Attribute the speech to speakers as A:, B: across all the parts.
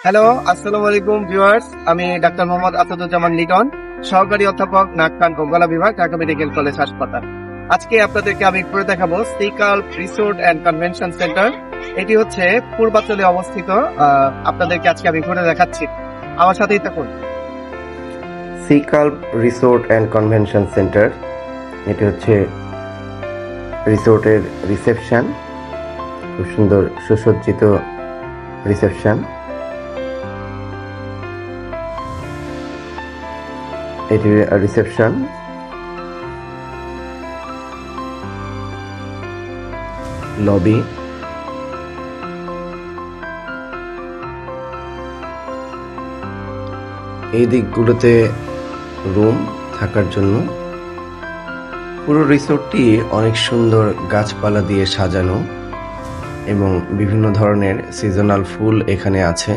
A: Hello, আসসালামু আলাইকুম viewers. আমি ডাক্তার মোহাম্মদ আসাদুজ্জামান লিটন, সহকারী অধ্যাপক নাক কান ও গলা বিভাগ, ঢাকা মেডিকেল কলেজ হাসপাতাল। আজকে আপনাদেরকে আমি ঘুরে দেখাবো সিকাল রিসোর্ট অ্যান্ড কনভেনশন সেন্টার। এটি হচ্ছে পূর্বাঞ্চলে অবস্থিত। আপনাদেরকে আজকে আমি ঘুরে দেখাচ্ছি, আমার সাথেই থাকুন।
B: সিকাল্প রিসোর্ট অ্যান্ড কনভেনশন সেন্টার, এটি হচ্ছে রিসোর্টের রিসেপশন। খুব সুন্দর সুসজ্জিত রিসেপশন। এটি রিসেপশন। লবি, এই দিকগুলোতে রুম থাকার জন্য। পুরো রিসোর্টটি অনেক সুন্দর গাছপালা দিয়ে সাজানো এবং বিভিন্ন ধরনের সিজনাল ফুল এখানে আছে।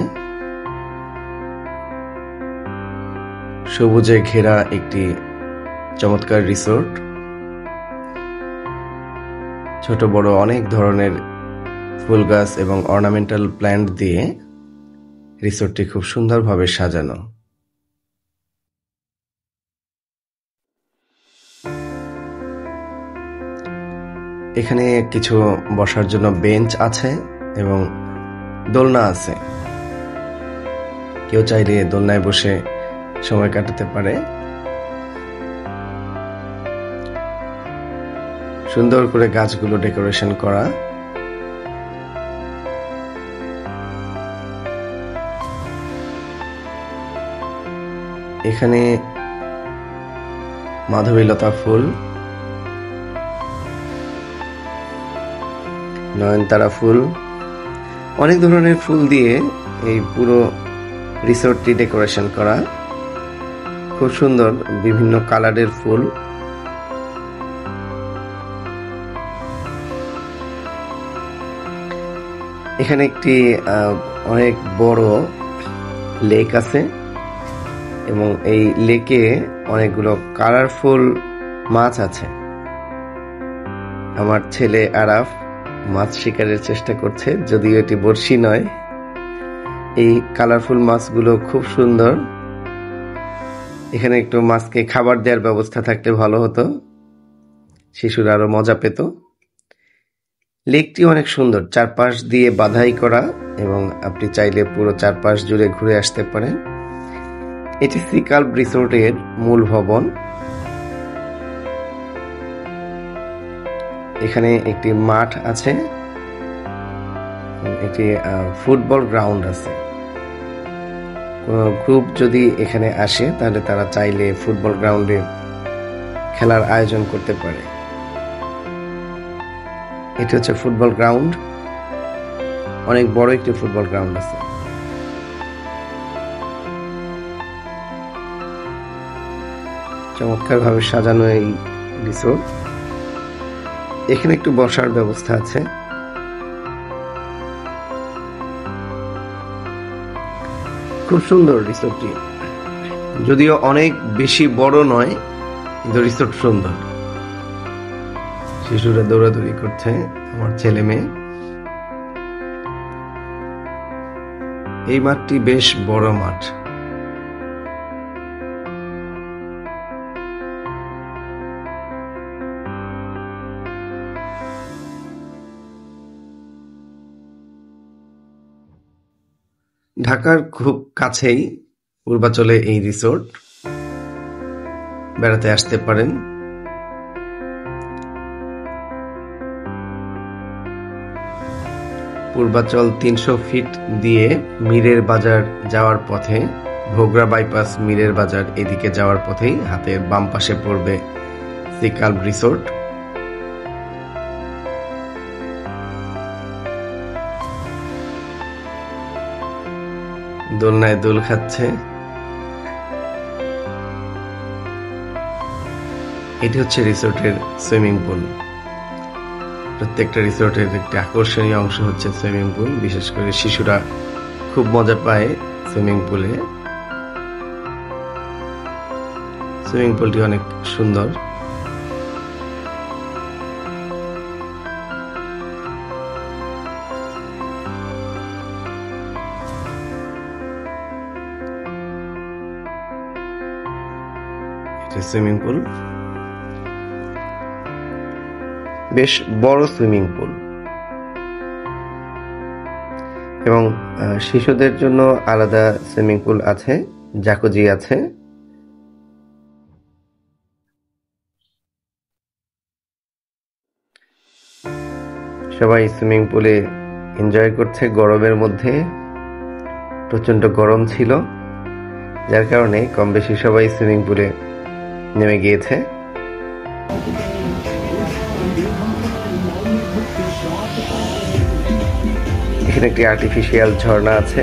B: সবুজে ঘেরা একটি চমৎকার রিসোর্ট। ছোট বড় অনেক ধরনের ফুল গাছ এবং অর্নামেন্টাল প্ল্যান্ট দিয়ে রিসোর্টটি খুব সুন্দরভাবে সাজানো। এখানে কিছু বসার জন্য বেঞ্চ আছে এবং দোলনা আছে। কেউ চাইলে দোলনায় বসে সময় কাটাতে পারে। সুন্দর করে গাছগুলো ডেকোরেশন করা। এখানে মাধবীলতা ফুল, নয়নতারা ফুল, অনেক ধরনের ফুল দিয়ে এই পুরো রিসোর্টটি ডেকোরেশন করা। খুব সুন্দর বিভিন্ন কালারের ফুল। এখানে একটি অনেক বড় লেক আছে এবং এই লেকে অনেকগুলো কালারফুল মাছ আছে। আমার ছেলে আরাফ মাছ শিকারের চেষ্টা করছে, যদিও এটি বড়শি নয়। এই কালারফুল মাছগুলো খুব সুন্দর। এখানে একটু মাছকে খাবার দেওয়ার ব্যবস্থা থাকলে ভালো হতো, শিশুরা আরো মজা পেত। লেকটি অনেক সুন্দর, চারপাশ দিয়ে বাধাই করা এবং আপনি চাইলে পুরো চারপাশ জুড়ে ঘুরে আসতে পারেন। এটি সিকাল্প রিসোর্টের মূল ভবন। এখানে একটি মাঠ আছে, একটি ফুটবল গ্রাউন্ড আছে। কোনো গ্রুপ যদি এখানে আসে তাহলে তারা চাইলে ফুটবল গ্রাউন্ডে খেলার আয়োজন করতে পারে। এটি হচ্ছে ফুটবল গ্রাউন্ড। অনেক বড় একটি ফুটবল গ্রাউন্ড আছে। চমৎকার ভাবে সাজানো এই রিসোর্ট। এখানে একটু বসার ব্যবস্থা আছে। খুব সুন্দর রিসোর্টটি, যদিও অনেক বেশি বড় নয়, কিন্তু রিসোর্ট সুন্দর। শিশুরা দৌড়াদৌড়ি করছে, আমার ছেলে মেয়ে। এই মাঠটি বেশ বড় মাঠ। ঢাকার খুব কাছেই পূর্বাচলে এই রিসোর্ট, বেড়াতে আসতে পারেন। পূর্বাচল 300 ফিট দিয়ে মীরের বাজার যাওয়ার পথে, ভোগড়া বাইপাস মীরের বাজার এদিকে যাওয়ার পথেই হাতের বাম পাশে পড়বে সিকাল্প রিসোর্ট। দোলনায় দোল খাচ্ছে। এটি হচ্ছে রিসোর্টের সুইমিং পুল। প্রত্যেকটা রিসোর্টের একটি আকর্ষণীয় অংশ হচ্ছে সুইমিং পুল। বিশেষ করে শিশুরা খুব মজা পায় সুইমিং পুলে। সুইমিং পুলটি অনেক সুন্দর। সুইমিং পুল, বেশ বড় সুইমিং পুল, এবং শিশুদের জন্য আলাদা সুইমিং পুল আছে, জাকুজি আছে। সবাই সুইমিং পুলে এনজয় করছে। গরমের মধ্যে প্রচন্ড গরম ছিল, যার কারণে কম বেশি সবাই সুইমিং পুলে নেমে গিয়েছে। এখানে একটি আর্টিফিশিয়াল ঝর্ণা আছে।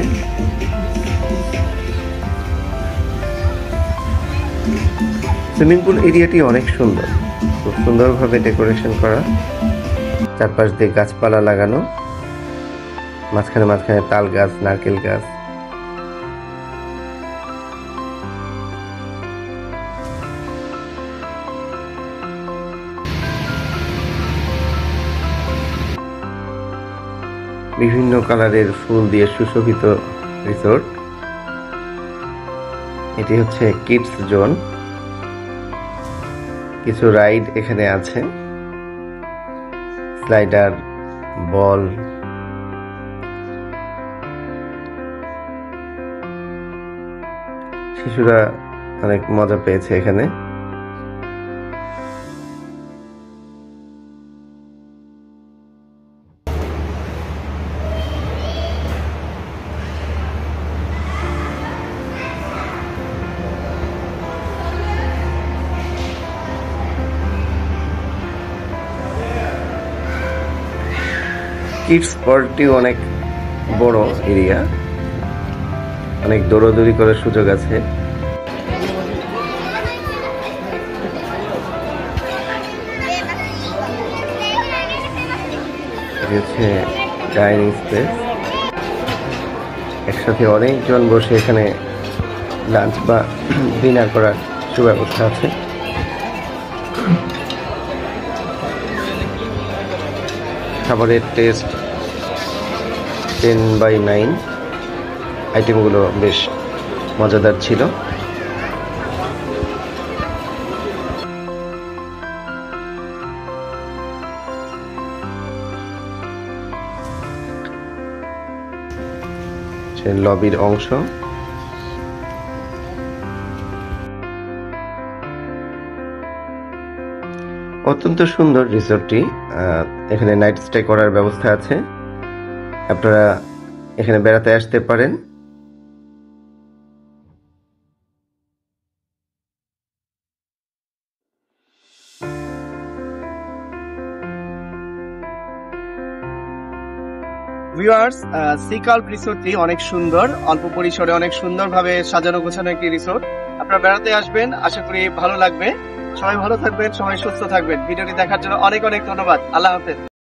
B: সুইমিং পুল এরিয়াটি অনেক সুন্দর, খুব সুন্দরভাবে ডেকোরেশন করা, চারপাশ দিয়ে গাছপালা লাগানো, মাঝখানে মাঝখানে তাল গাছ, নারকেল গাছ। বিভিন্ন কালারের ফুল দিয়ে সুশোভিত রিসোর্ট। এটি হচ্ছে কিডস জোন। কিছু রাইড এখানে আছে, স্লাইডার, বল। শিশুরা অনেক মজা পেয়েছে এখানে। কিডস পার্কটি অনেক বড় এরিয়া, অনেক দৌড়াদৌড়ি করার সুযোগ আছে। হচ্ছে ডাইনিং স্পেস, একসাথে অনেকজন বসে এখানে লাঞ্চ বা ডিনার করার সুব্যবস্থা আছে। খাবারের টেস্ট 10/9, আইটেমগুলো বেশ মজাদার ছিল। লবির অংশ। অত্যন্ত সুন্দর রিসোর্টটি। এখানে নাইট স্টে করার ব্যবস্থা আছে, আপনারা এখানে বেড়াতে আসতে পারেন।
A: ভিউয়ার্স, সিকাল্প রিসোর্টটি অনেক সুন্দর, অল্প পরিসরে অনেক সুন্দরভাবে সাজানো গোছানো একটি রিসোর্ট। আপনারা বেড়াতে আসবেন, আশা করি ভালো লাগবে। সবাই ভালো থাকবেন, সবাই সুস্থ থাকবেন। ভিডিওটি দেখার জন্য অনেক অনেক ধন্যবাদ। আল্লাহ হাফেজ।